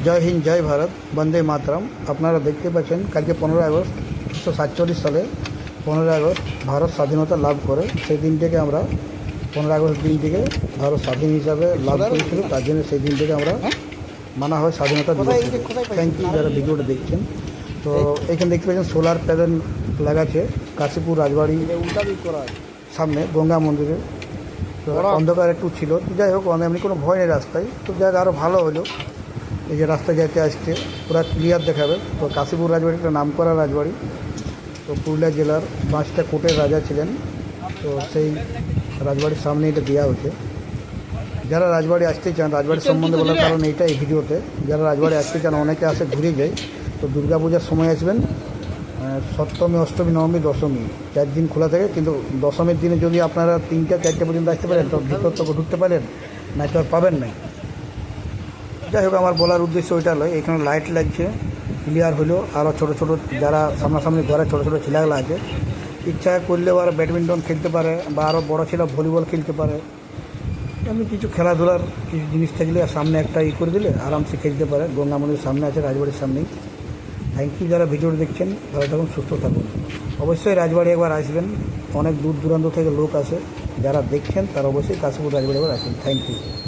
জয় হিন্দ, জয় ভারত, বন্দে মাতরম। আপনারা দেখতে পাচ্ছেন কালকে 15 আগস্ট 1947 সালে 15 আগস্ট ভারত স্বাধীনতা লাভ করে। সেই দিনটিকে আমরা 15 আগস্ট দিনটিকে ভারত স্বাধীন হিসাবে লাভ করেছিল, তার জন্য সেই দিনটিকে আমরা মানা হয় স্বাধীনতা দিবস। থ্যাংক ইউ যারা ভিডিওটা দেখছেন। তো এখানে দেখতে পাচ্ছেন সোলার প্যানেল লাগাচ্ছে কাশীপুর রাজবাড়ি সামনে গঙ্গা মন্দিরে। তো অন্ধকার একটু ছিল, যাই হোক এমনি কোনো ভয় নেই রাস্তায়। তো যাই আরও ভালো হলো, এই যে রাস্তায় যেতে আসছে পুরো ক্লিয়ার দেখাবে। তো কাশীপুর রাজবাড়ি একটা নামকরা রাজবাড়ি, তো পুরুলিয়া জেলার 5টা কোটের রাজা ছিলেন। তো সেই রাজবাড়ির সামনে এটা দেওয়া হয়েছে। যারা রাজবাড়ি আসতে চান, রাজবাড়ির সম্বন্ধে বলার কারণ এইটা এই ভিডিওতে, যারা রাজবাড়ি আসতে চান অনেকে আসে ঘুরে যায়। তো দুর্গা পূজার সময় আসবেন, সপ্তমী, অষ্টমী, নবমী, দশমী 4 দিন খোলা থাকে। কিন্তু দশমীর দিনে যদি আপনারা 3টা 4টে পর্যন্ত আসতে পারেন তো ভিতর তো ঢুকতে পারেন, না তো আর পাবেন না। যাই হোক আমার বলার উদ্দেশ্য ওইটা নয়। এখানে লাইট লাগছে, ক্লিয়ার হলো। আরও ছোটো ছোটো যারা সামনাসামনি ঘরে ছোটো ছোটো ছেলেগুলো আছে, ইচ্ছা করলে ওরা ব্যাডমিন্টন খেলতে পারে, বা আরও বড়ো ছেলে ভলিবল খেলতে পারে। এমনি কিছু খেলাধুলার কিছু জিনিস থাকলে সামনে একটা করে দিলে আরামসে খেলতে পারে। গঙ্গা মন্দিরের সামনে আছে, রাজবাড়ির সামনেই। থ্যাংক ইউ যারা ভিডিওটা দেখছেন, ভালো থাকুন, সুস্থ থাকুন। অবশ্যই রাজবাড়ি একবার আসবেন, অনেক দূর দূরান্ত থেকে লোক আসে। যারা দেখছেন তারা অবশ্যই কাশীপুর রাজবাড়ি একবার আসবেন। Thank you.